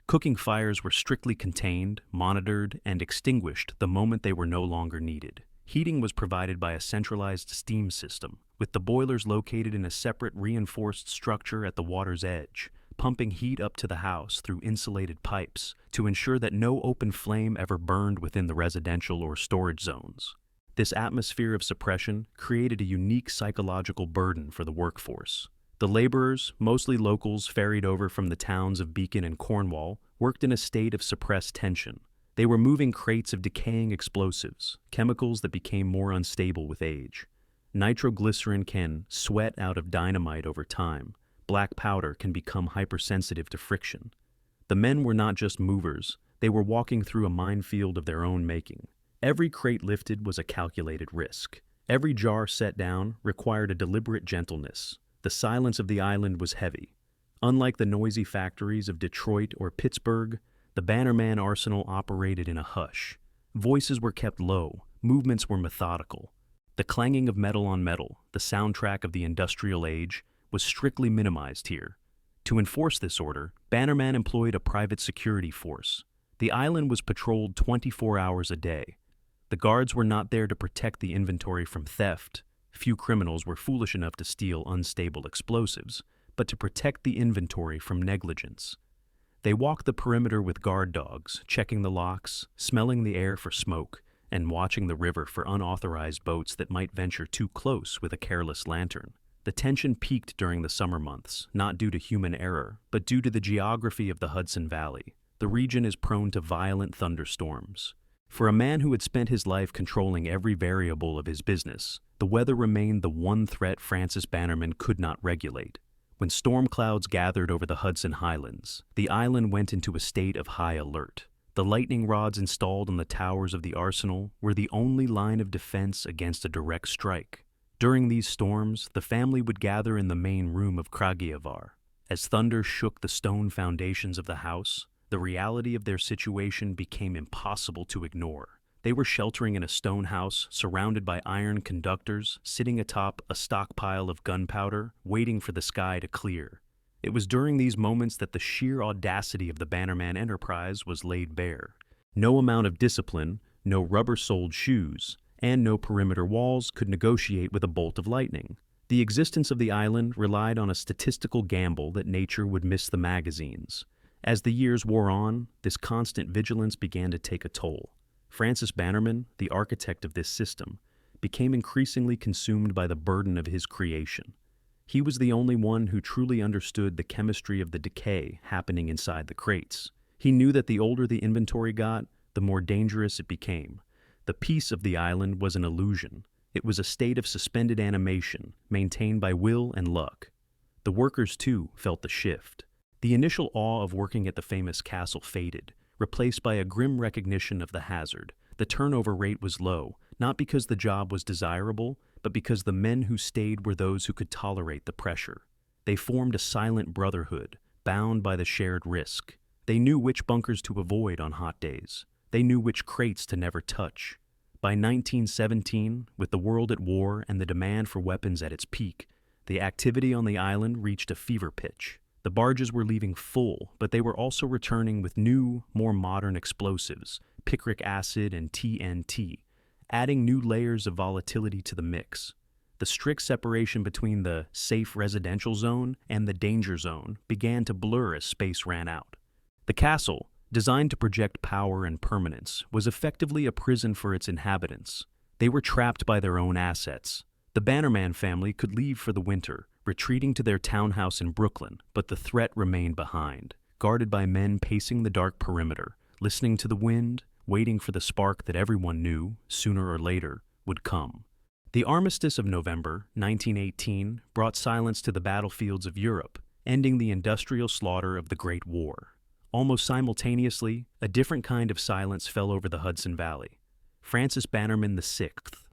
Cooking fires were strictly contained, monitored, and extinguished the moment they were no longer needed. Heating was provided by a centralized steam system, with the boilers located in a separate reinforced structure at the water's edge, pumping heat up to the house through insulated pipes to ensure that no open flame ever burned within the residential or storage zones. This atmosphere of suppression created a unique psychological burden for the workforce. The laborers, mostly locals ferried over from the towns of Beacon and Cornwall, worked in a state of suppressed tension. They were moving crates of decaying explosives, chemicals that became more unstable with age. Nitroglycerin can sweat out of dynamite over time. Black powder can become hypersensitive to friction. The men were not just movers, they were walking through a minefield of their own making. Every crate lifted was a calculated risk. Every jar set down required a deliberate gentleness. The silence of the island was heavy. Unlike the noisy factories of Detroit or Pittsburgh, the Bannerman arsenal operated in a hush. Voices were kept low, movements were methodical. The clanging of metal on metal, the soundtrack of the industrial age, was strictly minimized here. To enforce this order, Bannerman employed a private security force. The island was patrolled 24 hours a day. The guards were not there to protect the inventory from theft. Few criminals were foolish enough to steal unstable explosives, but to protect the inventory from negligence. They walked the perimeter with guard dogs, checking the locks, smelling the air for smoke, and watching the river for unauthorized boats that might venture too close with a careless lantern. The tension peaked during the summer months, not due to human error, but due to the geography of the Hudson Valley. The region is prone to violent thunderstorms. For a man who had spent his life controlling every variable of his business, the weather remained the one threat Francis Bannerman could not regulate. When storm clouds gathered over the Hudson Highlands, the island went into a state of high alert. The lightning rods installed on the towers of the arsenal were the only line of defense against a direct strike. During these storms, the family would gather in the main room of Kragujevar. As thunder shook the stone foundations of the house, the reality of their situation became impossible to ignore. They were sheltering in a stone house, surrounded by iron conductors, sitting atop a stockpile of gunpowder, waiting for the sky to clear. It was during these moments that the sheer audacity of the Bannerman enterprise was laid bare. No amount of discipline, no rubber-soled shoes, and no perimeter walls could negotiate with a bolt of lightning. The existence of the island relied on a statistical gamble that nature would miss the magazines. As the years wore on, this constant vigilance began to take a toll. Francis Bannerman, the architect of this system, became increasingly consumed by the burden of his creation. He was the only one who truly understood the chemistry of the decay happening inside the crates. He knew that the older the inventory got, the more dangerous it became. The peace of the island was an illusion. It was a state of suspended animation, maintained by will and luck. The workers, too, felt the shift. The initial awe of working at the famous castle faded, replaced by a grim recognition of the hazard. The turnover rate was low, not because the job was desirable, but because the men who stayed were those who could tolerate the pressure. They formed a silent brotherhood, bound by the shared risk. They knew which bunkers to avoid on hot days. They knew which crates to never touch. By 1917, with the world at war and the demand for weapons at its peak, the activity on the island reached a fever pitch. The barges were leaving full, but they were also returning with new, more modern explosives, picric acid and TNT, adding new layers of volatility to the mix. The strict separation between the safe residential zone and the danger zone began to blur as space ran out. The castle, designed to project power and permanence, was effectively a prison for its inhabitants. They were trapped by their own assets. The Bannerman family could leave for the winter, retreating to their townhouse in Brooklyn, but the threat remained behind, guarded by men pacing the dark perimeter, listening to the wind, waiting for the spark that everyone knew, sooner or later, would come. The armistice of November 1918 brought silence to the battlefields of Europe, ending the industrial slaughter of the Great War. Almost simultaneously, a different kind of silence fell over the Hudson Valley. Francis Bannerman VI,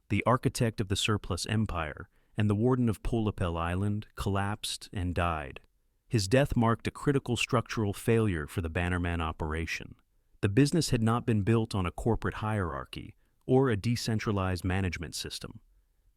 the architect of the surplus empire and the warden of Polapel Island, collapsed and died. His death marked a critical structural failure for the Bannerman operation. The business had not been built on a corporate hierarchy or a decentralized management system.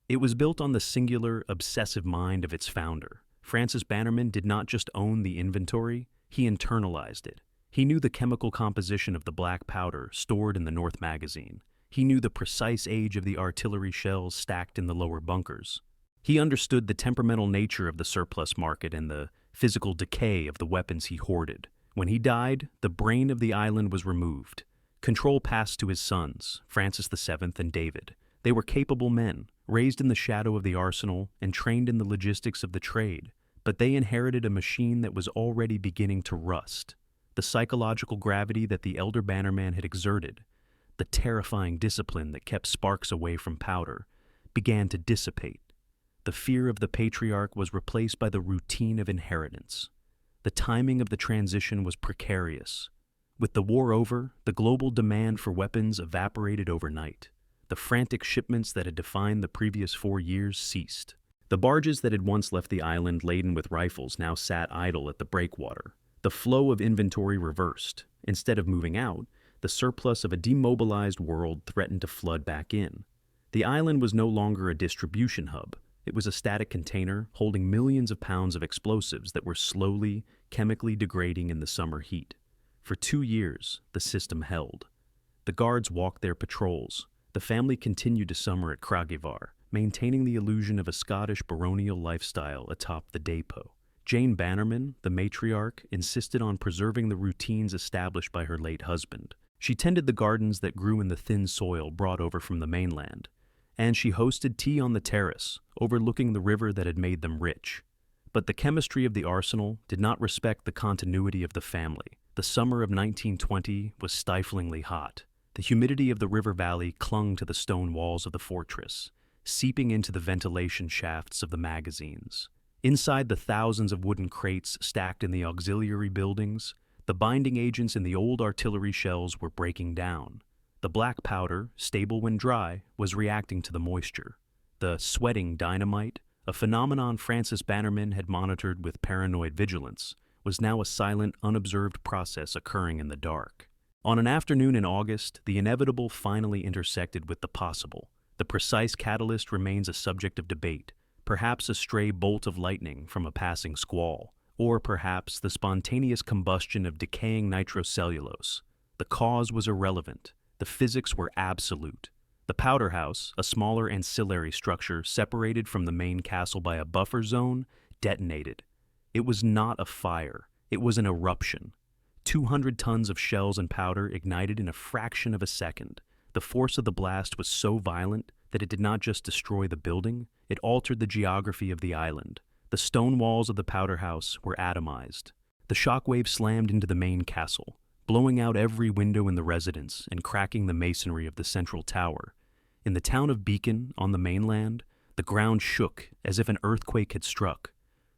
It was built on the singular, obsessive mind of its founder. Francis Bannerman did not just own the inventory, he internalized it. He knew the chemical composition of the black powder stored in the North Magazine. He knew the precise age of the artillery shells stacked in the lower bunkers. He understood the temperamental nature of the surplus market and the physical decay of the weapons he hoarded. When he died, the brain of the island was removed. Control passed to his sons, Francis VII and David. They were capable men, raised in the shadow of the arsenal and trained in the logistics of the trade, but they inherited a machine that was already beginning to rust. The psychological gravity that the elder Bannerman had exerted, the terrifying discipline that kept sparks away from powder, began to dissipate. The fear of the patriarch was replaced by the routine of inheritance. The timing of the transition was precarious. With the war over, the global demand for weapons evaporated overnight. The frantic shipments that had defined the previous 4 years ceased. The barges that had once left the island laden with rifles now sat idle at the breakwater. The flow of inventory reversed. Instead of moving out, the surplus of a demobilized world threatened to flood back in. The island was no longer a distribution hub. It was a static container holding millions of pounds of explosives that were slowly, chemically degrading in the summer heat. For 2 years, the system held. The guards walked their patrols. The family continued to summer at Kragivar, maintaining the illusion of a Scottish baronial lifestyle atop the depot. Jane Bannerman, the matriarch, insisted on preserving the routines established by her late husband. She tended the gardens that grew in the thin soil brought over from the mainland, and she hosted tea on the terrace, overlooking the river that had made them rich. But the chemistry of the arsenal did not respect the continuity of the family. The summer of 1920 was stiflingly hot. The humidity of the river valley clung to the stone walls of the fortress, seeping into the ventilation shafts of the magazines. Inside the thousands of wooden crates stacked in the auxiliary buildings, the binding agents in the old artillery shells were breaking down. The black powder, stable when dry, was reacting to the moisture. The sweating dynamite, a phenomenon Francis Bannerman had monitored with paranoid vigilance, was now a silent, unobserved process occurring in the dark. On an afternoon in August, the inevitable finally intersected with the possible. The precise catalyst remains a subject of debate, perhaps a stray bolt of lightning from a passing squall, or perhaps the spontaneous combustion of decaying nitrocellulose. The cause was irrelevant. The physics were absolute. The powder house, a smaller ancillary structure separated from the main castle by a buffer zone, detonated. It was not a fire. It was an eruption. 200 tons of shells and powder ignited in a fraction of a second. The force of the blast was so violent that it did not just destroy the building, it altered the geography of the island. The stone walls of the powder house were atomized. The shockwave slammed into the main castle, blowing out every window in the residence and cracking the masonry of the central tower. In the town of Beacon, on the mainland, the ground shook as if an earthquake had struck.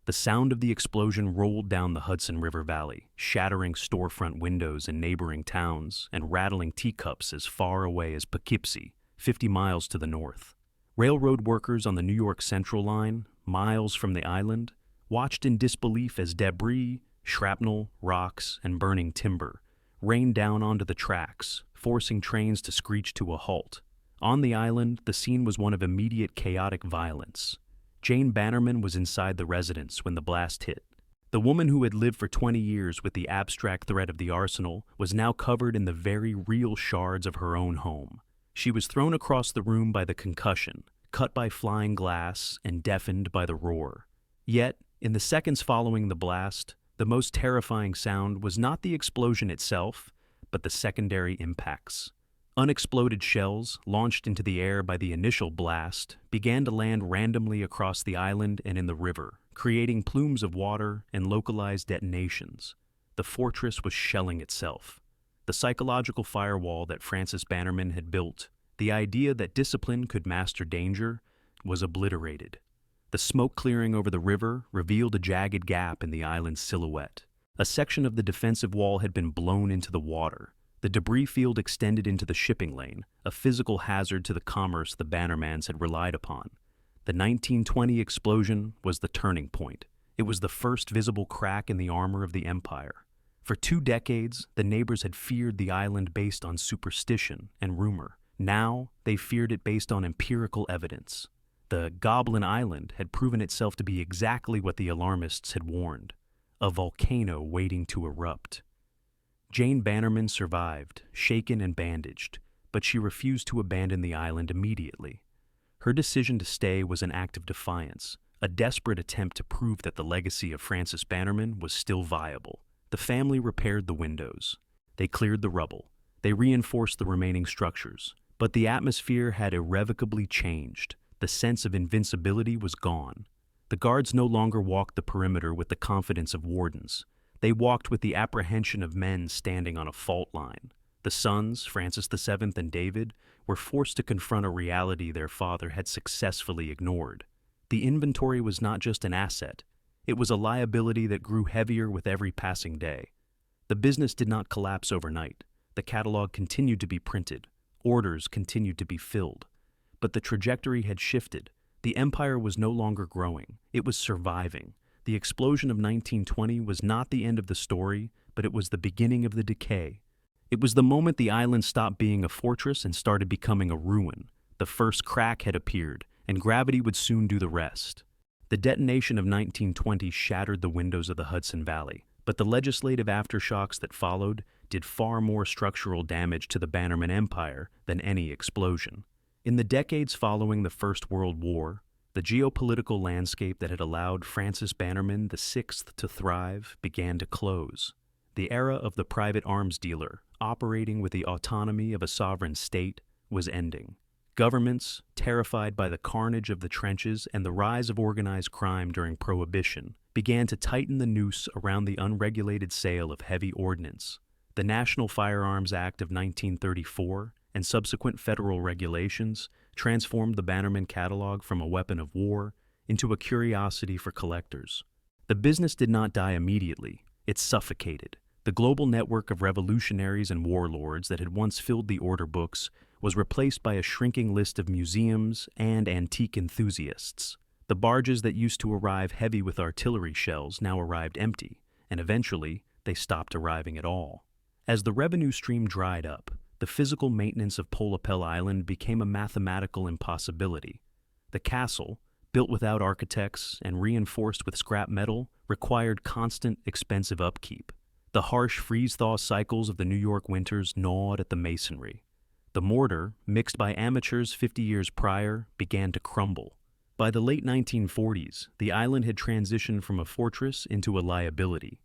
The sound of the explosion rolled down the Hudson River Valley, shattering storefront windows in neighboring towns and rattling teacups as far away as Poughkeepsie, 50 miles to the north. Railroad workers on the New York Central line, miles from the island, watched in disbelief as debris, shrapnel, rocks, and burning timber rained down onto the tracks, forcing trains to screech to a halt. On the island, the scene was one of immediate chaotic violence. Jane Bannerman was inside the residence when the blast hit. The woman who had lived for 20 years with the abstract threat of the arsenal was now covered in the very real shards of her own home. She was thrown across the room by the concussion, cut by flying glass, and deafened by the roar. Yet, in the seconds following the blast, the most terrifying sound was not the explosion itself, but the secondary impacts. Unexploded shells, launched into the air by the initial blast, began to land randomly across the island and in the river, creating plumes of water and localized detonations. The fortress was shelling itself. The psychological firewall that Francis Bannerman had built, the idea that discipline could master danger, was obliterated. The smoke clearing over the river revealed a jagged gap in the island's silhouette. A section of the defensive wall had been blown into the water. The debris field extended into the shipping lane, a physical hazard to the commerce the Bannermans had relied upon. The 1920 explosion was the turning point. It was the first visible crack in the armor of the empire. For 2 decades, the neighbors had feared the island based on superstition and rumor. Now, they feared it based on empirical evidence. The Goblin Island had proven itself to be exactly what the alarmists had warned: a volcano waiting to erupt. Jane Bannerman survived, shaken and bandaged, but she refused to abandon the island immediately. Her decision to stay was an act of defiance, a desperate attempt to prove that the legacy of Francis Bannerman was still viable. The family repaired the windows. They cleared the rubble. They reinforced the remaining structures. But the atmosphere had irrevocably changed. The sense of invincibility was gone. The guards no longer walked the perimeter with the confidence of wardens. They walked with the apprehension of men standing on a fault line. The sons, Francis VII and David, were forced to confront a reality their father had successfully ignored. The inventory was not just an asset. It was a liability that grew heavier with every passing day. The business did not collapse overnight. The catalog continued to be printed. Orders continued to be filled. But the trajectory had shifted. The empire was no longer growing. It was surviving. The explosion of 1920 was not the end of the story, but it was the beginning of the decay. It was the moment the island stopped being a fortress and started becoming a ruin. The first crack had appeared, and gravity would soon do the rest. The detonation of 1920 shattered the windows of the Hudson Valley, but the legislative aftershocks that followed did far more structural damage to the Bannerman Empire than any explosion. In the decades following the First World War, the geopolitical landscape that had allowed Francis Bannerman VI to thrive began to close. The era of the private arms dealer, operating with the autonomy of a sovereign state, was ending. Governments, terrified by the carnage of the trenches and the rise of organized crime during Prohibition, began to tighten the noose around the unregulated sale of heavy ordnance. The National Firearms Act of 1934 and subsequent federal regulations transformed the Bannerman catalog from a weapon of war into a curiosity for collectors. The business did not die immediately. It suffocated. The global network of revolutionaries and warlords that had once filled the order books was replaced by a shrinking list of museums and antique enthusiasts. The barges that used to arrive heavy with artillery shells now arrived empty, and eventually they stopped arriving at all. As the revenue stream dried up, the physical maintenance of Polapel Island became a mathematical impossibility. The castle, built without architects and reinforced with scrap metal, required constant, expensive upkeep. The harsh freeze-thaw cycles of the New York winters gnawed at the masonry. The mortar, mixed by amateurs 50 years prior, began to crumble. By the late 1940s, the island had transitioned from a fortress into a liability.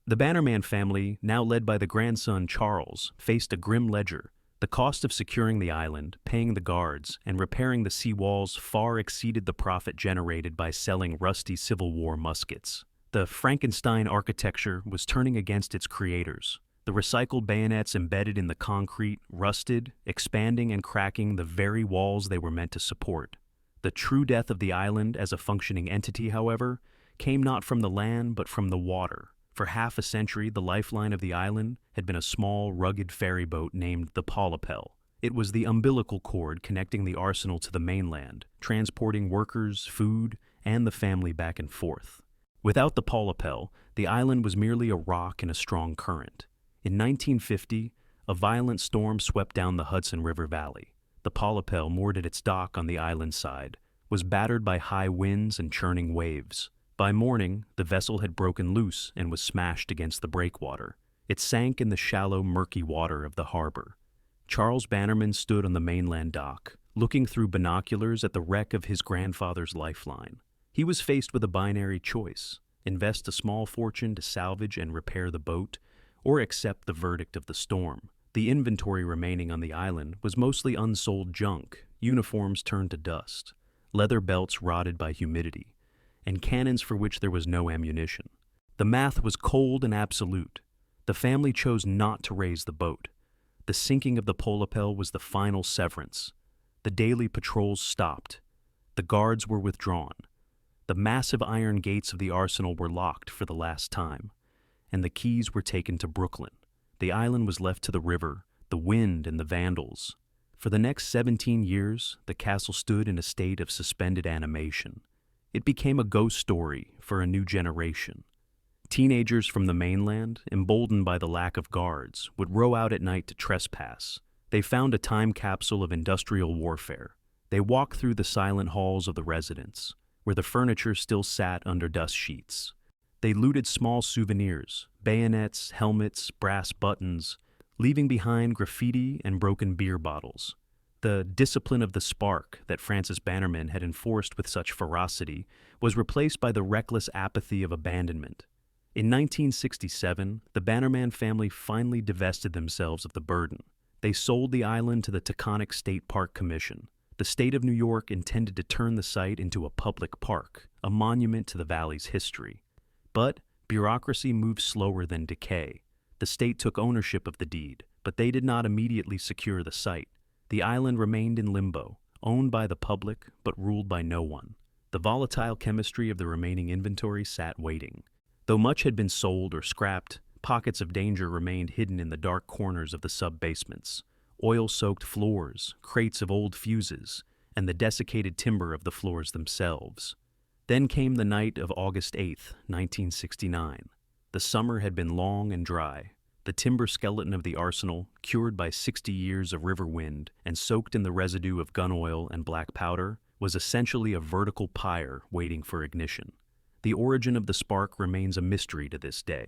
The Bannerman family, now led by the grandson Charles, faced a grim ledger. The cost of securing the island, paying the guards, and repairing the sea walls far exceeded the profit generated by selling rusty Civil War muskets. The Frankenstein architecture was turning against its creators. The recycled bayonets embedded in the concrete rusted, expanding and cracking the very walls they were meant to support. The true death of the island as a functioning entity, however, came not from the land but from the water. For half a century, the lifeline of the island had been a small, rugged ferry boat named the Polapel. It was the umbilical cord connecting the arsenal to the mainland, transporting workers, food, and the family back and forth. Without the Polapel, the island was merely a rock in a strong current. In 1950, a violent storm swept down the Hudson River Valley. the Polypel moored at its dock on the island side, was battered by high winds and churning waves. By morning, the vessel had broken loose and was smashed against the breakwater. It sank in the shallow, murky water of the harbor. Charles Bannerman stood on the mainland dock, looking through binoculars at the wreck of his grandfather's lifeline. He was faced with a binary choice: invest a small fortune to salvage and repair the boat, or accept the verdict of the storm. The inventory remaining on the island was mostly unsold junk, uniforms turned to dust, leather belts rotted by humidity, and cannons for which there was no ammunition. The math was cold and absolute. The family chose not to raise the boat. The sinking of the Polypel was the final severance. The daily patrols stopped. The guards were withdrawn. The massive iron gates of the arsenal were locked for the last time, and the keys were taken to Brooklyn. The island was left to the river, the wind, and the vandals. For the next 17 years, the castle stood in a state of suspended animation. It became a ghost story for a new generation. Teenagers from the mainland, emboldened by the lack of guards, would row out at night to trespass. They found a time capsule of industrial warfare. They walked through the silent halls of the residence, where the furniture still sat under dust sheets. They looted small souvenirs, bayonets, helmets, brass buttons, leaving behind graffiti and broken beer bottles. The discipline of the spark that Francis Bannerman had enforced with such ferocity was replaced by the reckless apathy of abandonment. In 1967, the Bannerman family finally divested themselves of the burden. They sold the island to the Taconic State Park Commission. The state of New York intended to turn the site into a public park, a monument to the valley's history. But bureaucracy moved slower than decay. The state took ownership of the deed, but they did not immediately secure the site. The island remained in limbo, owned by the public but ruled by no one. The volatile chemistry of the remaining inventory sat waiting. Though much had been sold or scrapped, pockets of danger remained hidden in the dark corners of the sub-basements. Oil-soaked floors, crates of old fuses, and the desiccated timber of the floors themselves. Then came the night of August 8, 1969. The summer had been long and dry. The timber skeleton of the arsenal, cured by 60 years of river wind and soaked in the residue of gun oil and black powder, was essentially a vertical pyre waiting for ignition. The origin of the spark remains a mystery to this day.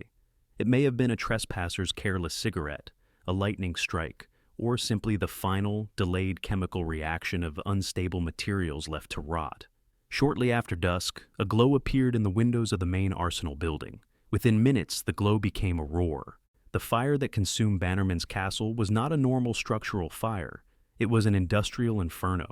It may have been a trespasser's careless cigarette, a lightning strike, or simply the final, delayed chemical reaction of unstable materials left to rot. Shortly after dusk, a glow appeared in the windows of the main arsenal building. Within minutes, the glow became a roar. The fire that consumed Bannerman's castle was not a normal structural fire. It was an industrial inferno.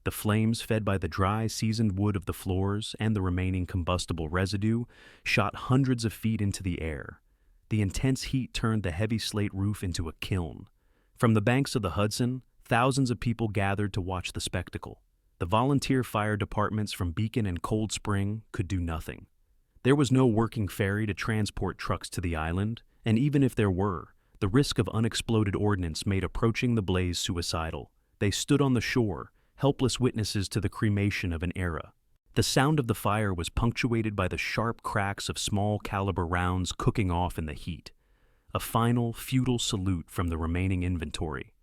The flames, fed by the dry, seasoned wood of the floors and the remaining combustible residue, shot hundreds of feet into the air. The intense heat turned the heavy slate roof into a kiln. From the banks of the Hudson, thousands of people gathered to watch the spectacle. The volunteer fire departments from Beacon and Cold Spring could do nothing. There was no working ferry to transport trucks to the island, and even if there were, the risk of unexploded ordnance made approaching the blaze suicidal. They stood on the shore, helpless witnesses to the cremation of an era. The sound of the fire was punctuated by the sharp cracks of small-caliber rounds cooking off in the heat. A final, futile salute from the remaining inventory.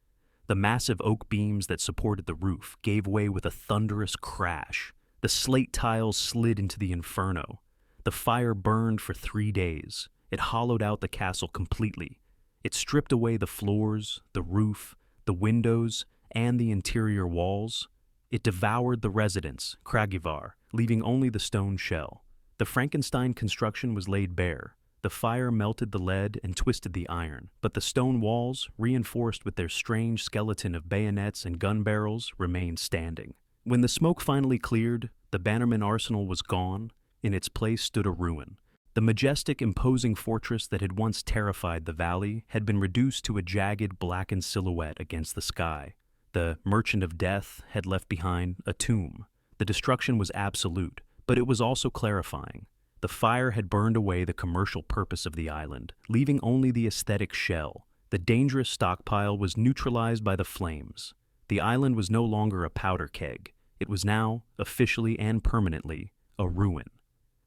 The massive oak beams that supported the roof gave way with a thunderous crash. The slate tiles slid into the inferno. The fire burned for 3 days. It hollowed out the castle completely. It stripped away the floors, the roof, the windows, and the interior walls. It devoured the residence, Kragivar, leaving only the stone shell. The Frankenstein construction was laid bare. The fire melted the lead and twisted the iron, but the stone walls, reinforced with their strange skeleton of bayonets and gun barrels, remained standing. When the smoke finally cleared, the Bannerman arsenal was gone. In its place stood a ruin. The majestic, imposing fortress that had once terrified the valley had been reduced to a jagged, blackened silhouette against the sky. The Merchant of Death had left behind a tomb. The destruction was absolute, but it was also clarifying. The fire had burned away the commercial purpose of the island, leaving only the aesthetic shell. The dangerous stockpile was neutralized by the flames. The island was no longer a powder keg. It was now, officially and permanently, a ruin.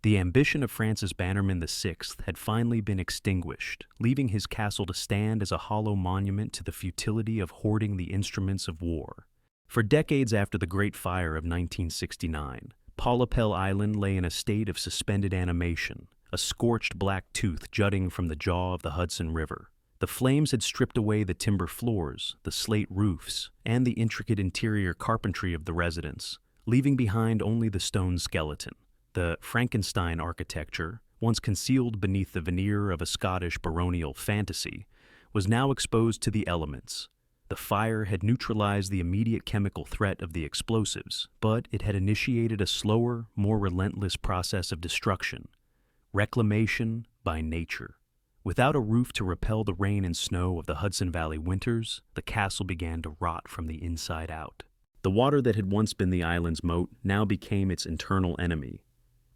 The ambition of Francis Bannerman VI had finally been extinguished, leaving his castle to stand as a hollow monument to the futility of hoarding the instruments of war. For decades after the Great Fire of 1969, Polypel Island lay in a state of suspended animation, a scorched black tooth jutting from the jaw of the Hudson River. The flames had stripped away the timber floors, the slate roofs, and the intricate interior carpentry of the residence, leaving behind only the stone skeleton. The Frankenstein architecture, once concealed beneath the veneer of a Scottish baronial fantasy, was now exposed to the elements. The fire had neutralized the immediate chemical threat of the explosives, but it had initiated a slower, more relentless process of destruction. Reclamation by nature. Without a roof to repel the rain and snow of the Hudson Valley winters, the castle began to rot from the inside out. The water that had once been the island's moat now became its internal enemy.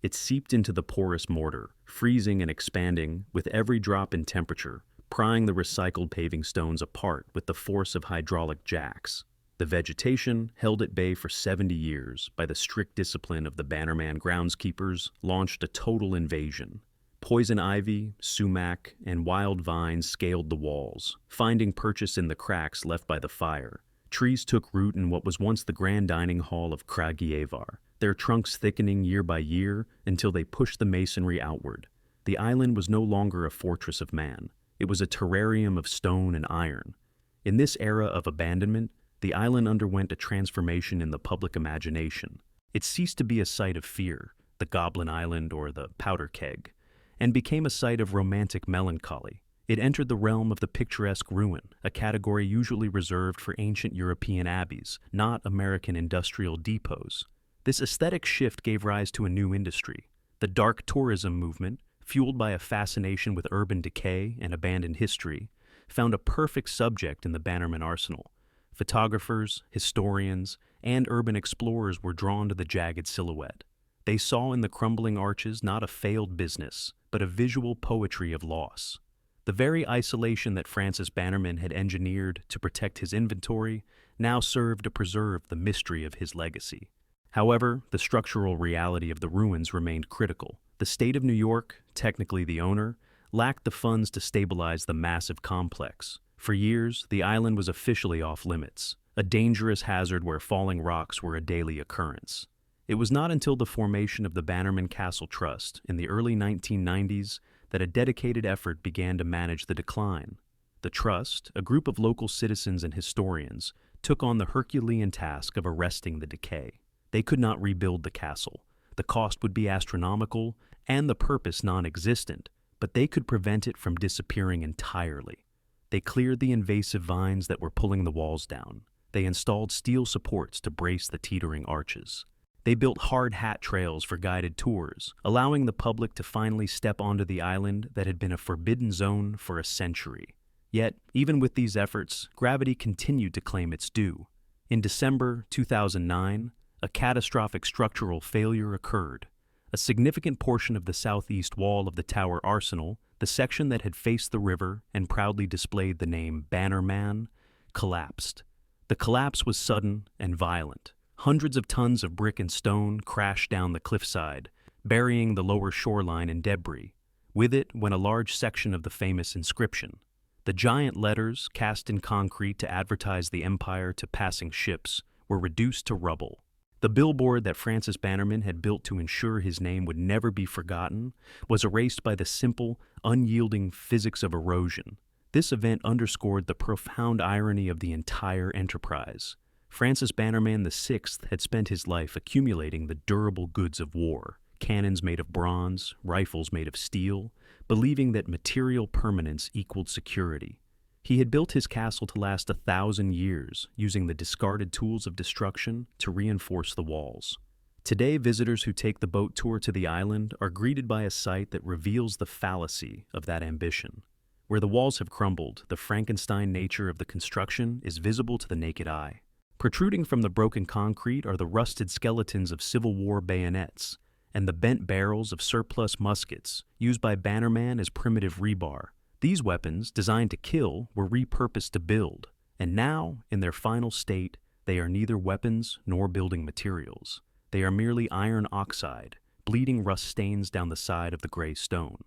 It seeped into the porous mortar, freezing and expanding with every drop in temperature, prying the recycled paving stones apart with the force of hydraulic jacks. The vegetation, held at bay for 70 years by the strict discipline of the Bannerman groundskeepers, launched a total invasion. Poison ivy, sumac, and wild vines scaled the walls, finding purchase in the cracks left by the fire. Trees took root in what was once the grand dining hall of Kragievar, their trunks thickening year by year until they pushed the masonry outward. The island was no longer a fortress of man. It was a terrarium of stone and iron. In this era of abandonment, the island underwent a transformation in the public imagination. It ceased to be a site of fear, the Goblin Island or the Powder Keg, and became a site of romantic melancholy. It entered the realm of the picturesque ruin, a category usually reserved for ancient European abbeys, not American industrial depots. This aesthetic shift gave rise to a new industry, the dark tourism movement, fueled by a fascination with urban decay and abandoned history, found a perfect subject in the Bannerman arsenal. Photographers, historians, and urban explorers were drawn to the jagged silhouette. They saw in the crumbling arches not a failed business, but a visual poetry of loss. The very isolation that Francis Bannerman had engineered to protect his inventory now served to preserve the mystery of his legacy. However, the structural reality of the ruins remained critical. The state of New York, technically the owner, lacked the funds to stabilize the massive complex. For years, the island was officially off limits, a dangerous hazard where falling rocks were a daily occurrence. It was not until the formation of the Bannerman Castle Trust in the early 1990s that a dedicated effort began to manage the decline. The trust, a group of local citizens and historians, took on the Herculean task of arresting the decay. They could not rebuild the castle. The cost would be astronomical and the purpose non-existent, but they could prevent it from disappearing entirely. They cleared the invasive vines that were pulling the walls down. They installed steel supports to brace the teetering arches. They built hard hat trails for guided tours, allowing the public to finally step onto the island that had been a forbidden zone for a century. Yet, even with these efforts, gravity continued to claim its due. In December 2009, a catastrophic structural failure occurred. A significant portion of the southeast wall of the Tower Arsenal, the section that had faced the river and proudly displayed the name Bannerman, collapsed. The collapse was sudden and violent. Hundreds of tons of brick and stone crashed down the cliffside, burying the lower shoreline in debris. With it went a large section of the famous inscription. The giant letters, cast in concrete to advertise the empire to passing ships, were reduced to rubble. The billboard that Francis Bannerman had built to ensure his name would never be forgotten was erased by the simple, unyielding physics of erosion. This event underscored the profound irony of the entire enterprise. Francis Bannerman VI had spent his life accumulating the durable goods of war, cannons made of bronze, rifles made of steel, believing that material permanence equaled security. He had built his castle to last 1,000 years, using the discarded tools of destruction to reinforce the walls. Today, visitors who take the boat tour to the island are greeted by a sight that reveals the fallacy of that ambition. Where the walls have crumbled, the Frankenstein nature of the construction is visible to the naked eye. Protruding from the broken concrete are the rusted skeletons of Civil War bayonets and the bent barrels of surplus muskets used by Bannerman as primitive rebar. These weapons, designed to kill, were repurposed to build, and now, in their final state, they are neither weapons nor building materials. They are merely iron oxide, bleeding rust stains down the side of the gray stone.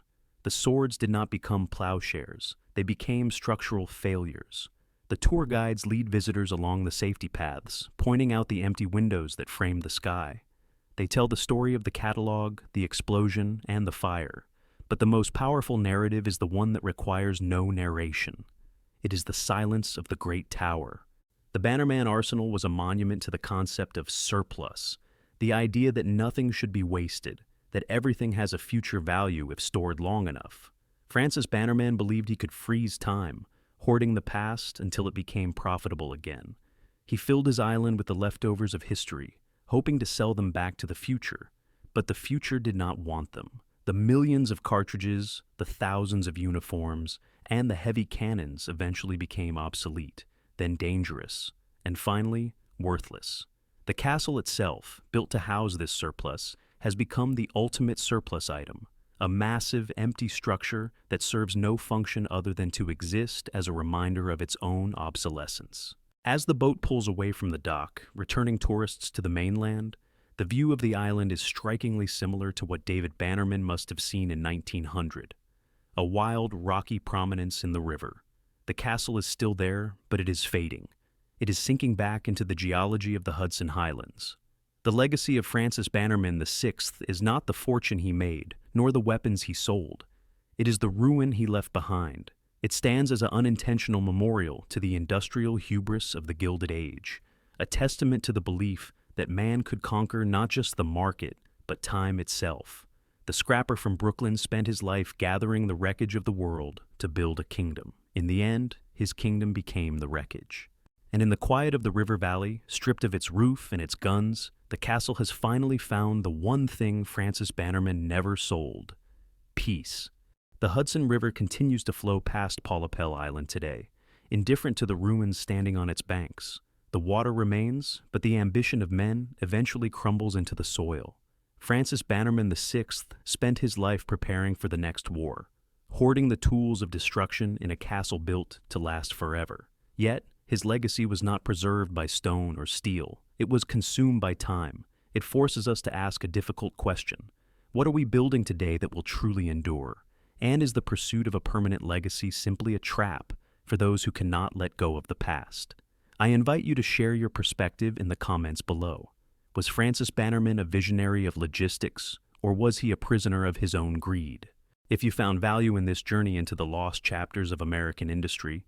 The swords did not become plowshares, they became structural failures. The tour guides lead visitors along the safety paths, pointing out the empty windows that frame the sky. They tell the story of the catalog, the explosion, and the fire. But the most powerful narrative is the one that requires no narration. It is the silence of the Great Tower. The Bannerman Arsenal was a monument to the concept of surplus, the idea that nothing should be wasted, that everything has a future value if stored long enough. Francis Bannerman believed he could freeze time, hoarding the past until it became profitable again. He filled his island with the leftovers of history, hoping to sell them back to the future. But the future did not want them. The millions of cartridges, the thousands of uniforms, and the heavy cannons eventually became obsolete, then dangerous, and finally, worthless. The castle itself, built to house this surplus, has become the ultimate surplus item, a massive, empty structure that serves no function other than to exist as a reminder of its own obsolescence. As the boat pulls away from the dock, returning tourists to the mainland, the view of the island is strikingly similar to what David Bannerman must have seen in 1900. A wild, rocky prominence in the river. The castle is still there, but it is fading. It is sinking back into the geology of the Hudson Highlands. The legacy of Francis Bannerman VI is not the fortune he made, nor the weapons he sold. It is the ruin he left behind. It stands as an unintentional memorial to the industrial hubris of the Gilded Age, a testament to the belief that man could conquer not just the market, but time itself. The scrapper from Brooklyn spent his life gathering the wreckage of the world to build a kingdom. In the end, his kingdom became the wreckage. And in the quiet of the river valley, stripped of its roof and its guns, the castle has finally found the one thing Francis Bannerman never sold: peace. The Hudson River continues to flow past Polypel Island today, indifferent to the ruins standing on its banks. The water remains, but the ambition of men eventually crumbles into the soil. Francis Bannerman VI spent his life preparing for the next war, hoarding the tools of destruction in a castle built to last forever. Yet, his legacy was not preserved by stone or steel. It was consumed by time. It forces us to ask a difficult question. What are we building today that will truly endure? And is the pursuit of a permanent legacy simply a trap for those who cannot let go of the past? I invite you to share your perspective in the comments below. Was Francis Bannerman a visionary of logistics, or was he a prisoner of his own greed? If you found value in this journey into the lost chapters of American industry,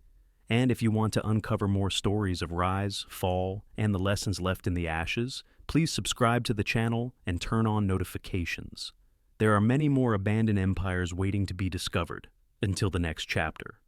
and if you want to uncover more stories of rise, fall, and the lessons left in the ashes, please subscribe to the channel and turn on notifications. There are many more abandoned empires waiting to be discovered. Until the next chapter.